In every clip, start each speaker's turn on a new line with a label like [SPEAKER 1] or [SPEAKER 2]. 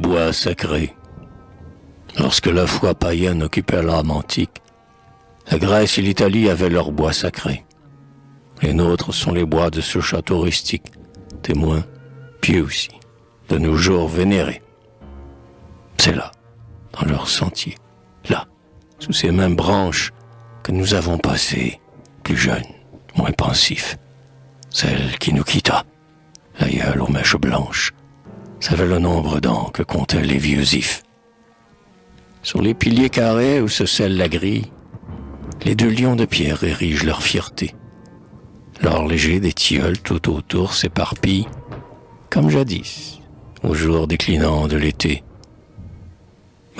[SPEAKER 1] bois sacrés. Lorsque la foi païenne occupait l'âme antique, la Grèce et l'Italie avaient leurs bois sacrés. Les nôtres sont les bois de ce château rustique, témoins, pieux aussi, de nos jours vénérés. C'est là, dans leur sentier, là, sous ces mêmes branches, que nous avons passé, plus jeunes, moins pensifs. Celle qui nous quitta, l'aïeul aux mèches blanches, savait le nombre d'ans que comptaient les vieux ifs. Sur les piliers carrés où se scelle la grille, les deux lions de pierre érigent leur fierté. L'or léger des tilleuls tout autour s'éparpille, comme jadis, au jour déclinant de l'été.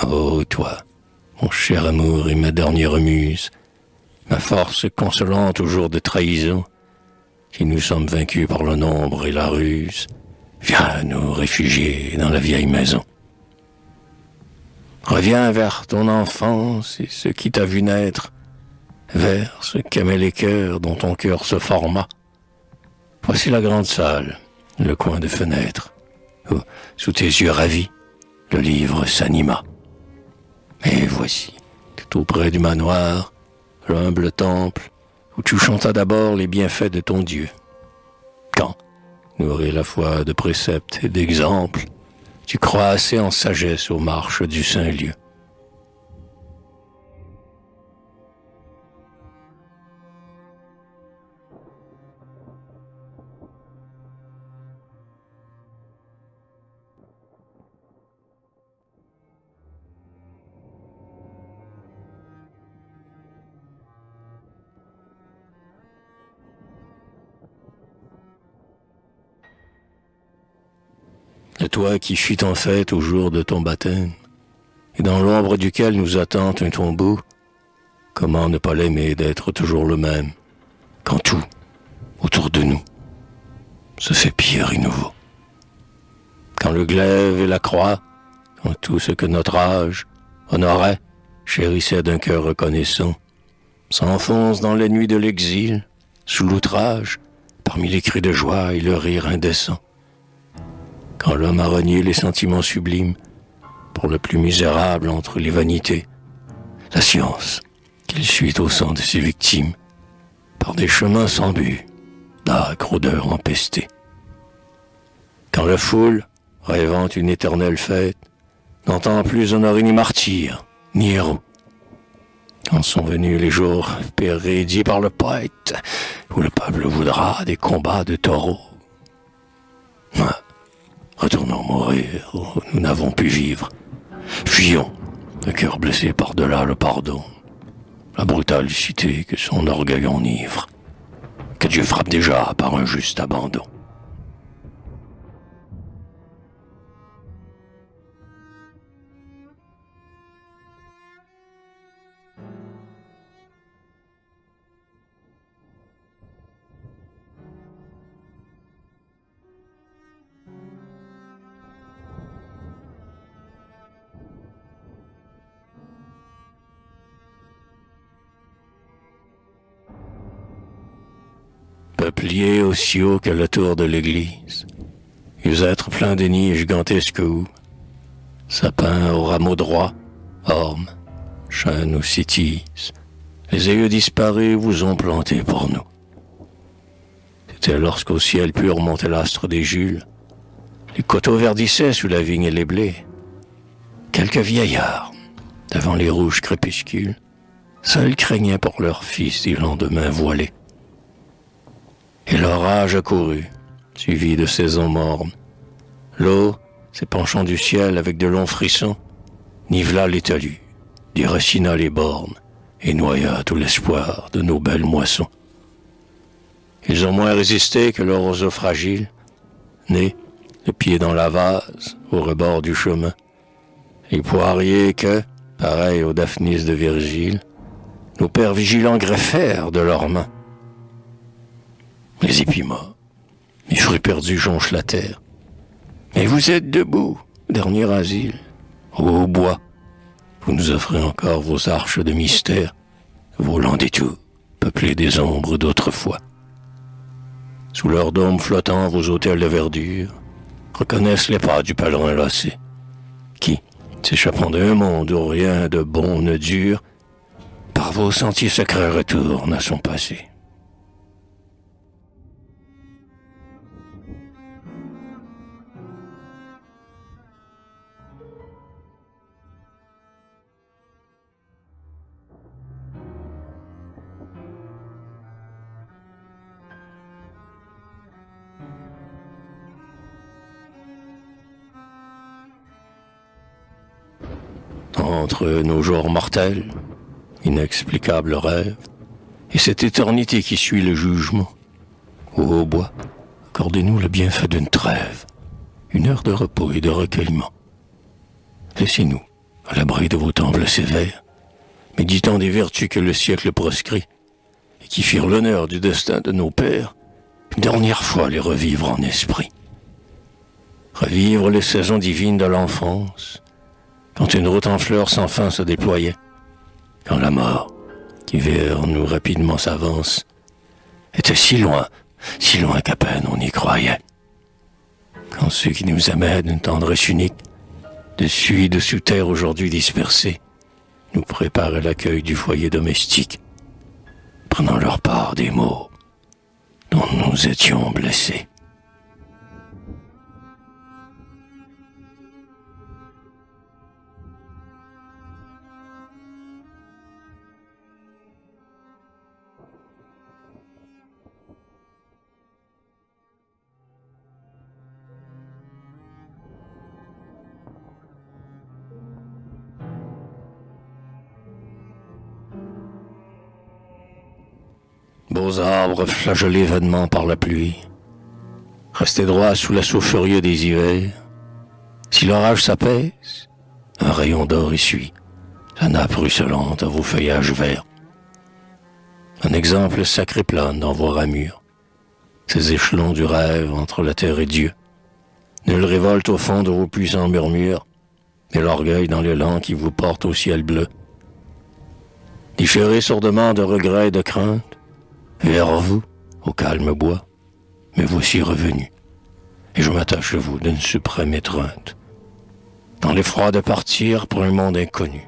[SPEAKER 1] Oh, toi, mon cher amour et ma dernière muse, ma force consolante au jour de trahison, qui nous sommes vaincus par le nombre et la ruse, viens nous réfugier dans la vieille maison. Reviens vers ton enfance et ce qui t'a vu naître, vers ce qu'aimaient les cœurs dont ton cœur se forma. Voici la grande salle, le coin de fenêtre, où, sous tes yeux ravis, le livre s'anima. Et voici, tout auprès du manoir, l'humble temple, où tu chantas d'abord les bienfaits de ton Dieu. Quand, nourri la foi de préceptes et d'exemples, tu croissais en sagesse aux marches du Saint-Lieu. De toi qui fut en fête au jour de ton baptême, et dans l'ombre duquel nous attend un tombeau, comment ne pas l'aimer d'être toujours le même, quand tout, autour de nous, se fait pire et nouveau. Quand le glaive et la croix, quand tout ce que notre âge honorait, chérissait d'un cœur reconnaissant, s'enfonce dans les nuits de l'exil, sous l'outrage, parmi les cris de joie et le rire indécent. Quand l'homme a renié les sentiments sublimes pour le plus misérable entre les vanités, la science qu'il suit au sang de ses victimes, par des chemins sans but, d'âcres odeurs empestées. Quand la foule, rêvant une éternelle fête, n'entend plus honorer ni martyr, ni héros. Quand sont venus les jours pérédiés par le poète, où le peuple voudra des combats de taureaux. Retournons mourir où nous n'avons pu vivre. Fuyons, le cœur blessé par-delà le pardon, la brutalité que son orgueil enivre, que Dieu frappe déjà par un juste abandon. Peuplier aussi haut que la tour de l'église, ils êtres pleins de nids gigantesques où, sapins aux rameaux droits, ormes, chênes ou cytises, les aïeux disparus vous ont plantés pour nous. C'était lorsqu'au ciel pur montait l'astre des Jules, les coteaux verdissaient sous la vigne et les blés. Quelques vieillards, devant les rouges crépuscules, seuls craignaient pour leurs fils des lendemains voilés. Et l'orage accourut, suivi de saisons mornes. L'eau, s'épanchant du ciel avec de longs frissons, nivela les talus, déracina les bornes et noya tout l'espoir de nos belles moissons. Ils ont moins résisté que leurs roseaux fragiles, nés, le pied dans la vase, au rebord du chemin. Les poiriers que, pareils aux Daphnis de Virgile, nos pères vigilants greffèrent de leurs mains. Les épis morts, les fruits perdus jonchent la terre. Mais vous êtes debout, dernier asile, ô bois. Vous nous offrez encore vos arches de mystère, vos lents détours, peuplés des ombres d'autrefois. Sous leurs dômes flottants, vos autels de verdure reconnaissent les pas du pèlerin lassé. qui, s'échappant d'un monde où rien de bon ne dure, par vos sentiers secrets retourne à son passé. Entre nos jours mortels, inexplicable rêve, et cette éternité qui suit le jugement, ô haut bois, accordez-nous le bienfait d'une trêve, une heure de repos et de recueillement. Laissez-nous, à l'abri de vos temples sévères, méditant des vertus que le siècle proscrit, et qui firent l'honneur du destin de nos pères, une dernière fois les revivre en esprit. Revivre les saisons divines de l'enfance, quand une route en fleurs sans fin se déployait, quand la mort, qui vers nous rapidement s'avance, était si loin qu'à peine on y croyait. Quand ceux qui nous aimaient d'une tendresse unique, dessus et dessous terre aujourd'hui dispersés, nous préparaient l'accueil du foyer domestique, prenant leur part des maux dont nous étions blessés. Beaux arbres flagellés vainement par la pluie, restés droits sous l'assaut furieux des hivers, si l'orage s'apaise, un rayon d'or essuie la nappe ruisselante à vos feuillages verts. Un exemple sacré plane dans vos ramures, ces échelons du rêve entre la terre et Dieu. Nulle révolte au fond de vos puissants murmures, et l'orgueil dans l'élan qui vous porte au ciel bleu. Différez sourdement de regrets et de craintes, vers vous, au calme bois, mais voici revenu, et je m'attache à vous d'une suprême étreinte, dans l'effroi de partir pour un monde inconnu.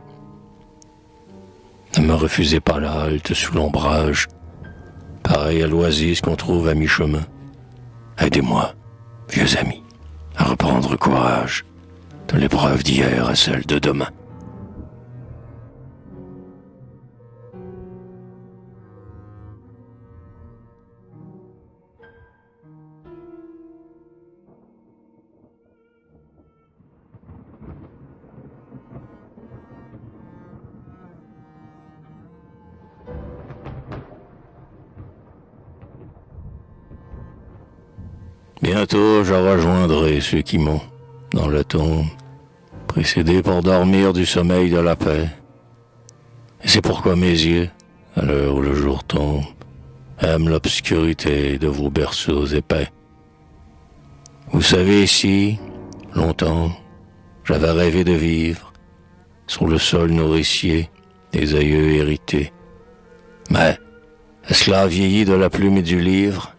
[SPEAKER 1] Ne me refusez pas la halte sous l'ombrage, pareil à l'oasis qu'on trouve à mi-chemin. Aidez-moi, vieux amis, à reprendre courage de l'épreuve d'hier à celle de demain. Bientôt je rejoindrai ceux qui m'ont, dans la tombe, précédé pour dormir du sommeil de la paix. Et c'est pourquoi mes yeux, à l'heure où le jour tombe, aiment l'obscurité de vos berceaux épais. Vous savez ici, longtemps, j'avais rêvé de vivre sur le sol nourricier des aïeux hérités. Mais, esclave vieilli de la plume et du livre,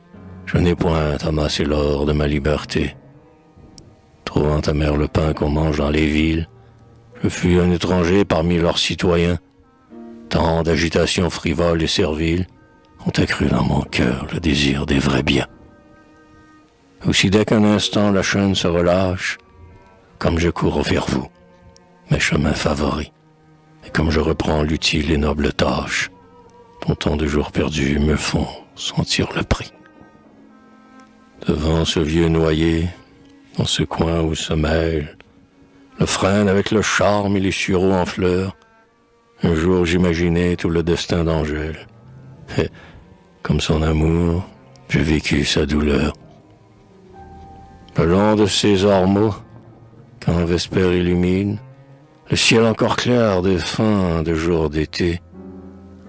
[SPEAKER 1] je n'ai point amassé l'or de ma liberté. Trouvant amer le pain qu'on mange dans les villes, je fus un étranger parmi leurs citoyens. Tant d'agitations frivoles et serviles ont accru dans mon cœur le désir des vrais biens. Aussi dès qu'un instant la chaîne se relâche, comme je cours vers vous, mes chemins favoris, et comme je reprends l'utile et noble tâche, dont tant de jours perdus me font sentir le prix. Devant ce vieux noyer, dans ce coin où se mêlent le frêne avec le charme et les sureaux en fleurs, un jour j'imaginais tout le destin d'Angèle. Et, comme son amour, j'ai vécu sa douleur. Le long de ces ormeaux, quand Vespère illumine, le ciel encore clair des fins de jours d'été,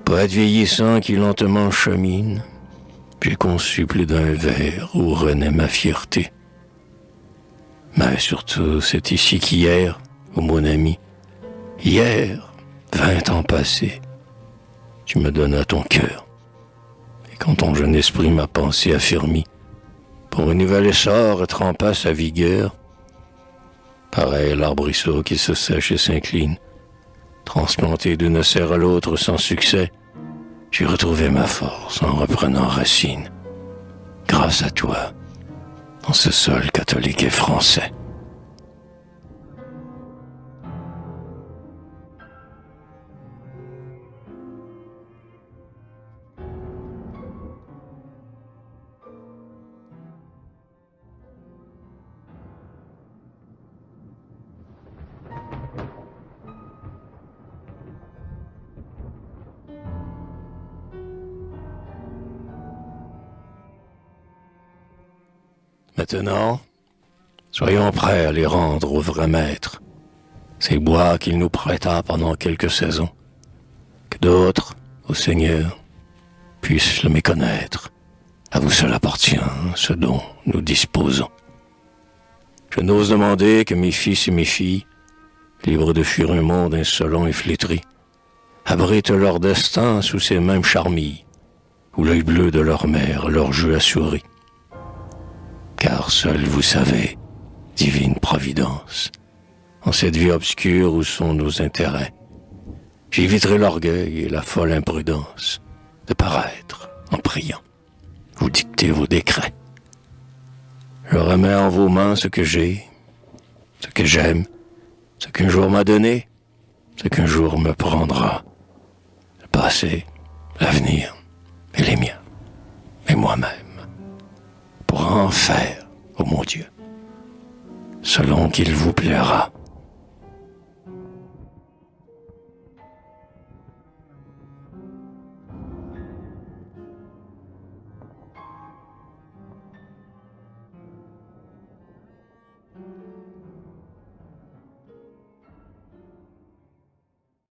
[SPEAKER 1] poète vieillissant qui lentement chemine, j'ai conçu plus d'un vers où renaît ma fierté. Mais surtout, c'est ici qu'hier, ô mon ami, hier, 20 ans passés, tu me donnas ton cœur. Et quand ton jeune esprit m'a pensé affermi, pour un nouvel essor et trempa sa vigueur, pareil à l'arbrisseau qui se sèche et s'incline. Transplanté d'une serre à l'autre sans succès, j'ai retrouvé ma force en reprenant racine. Grâce à toi, dans ce sol catholique et français. Maintenant, soyons prêts à les rendre au vrai maître, ces bois qu'il nous prêta pendant quelques saisons, que d'autres, ô Seigneur, puissent le méconnaître. À vous seul appartient ce dont nous disposons. Je n'ose demander que mes fils et mes filles, libres de fuir un monde insolent et flétri, abritent leur destin sous ces mêmes charmilles, où l'œil bleu de leur mère leur jeu à souris. Car seul vous savez, divine providence, en cette vie obscure où sont nos intérêts, j'éviterai l'orgueil et la folle imprudence de paraître, en priant, vous dicter vos décrets. Je remets en vos mains ce que j'ai, ce que j'aime, ce qu'un jour m'a donné, ce qu'un jour me prendra, le passé, l'avenir et les miens, et moi-même, pour en faire, ô mon Dieu, selon qu'il vous plaira.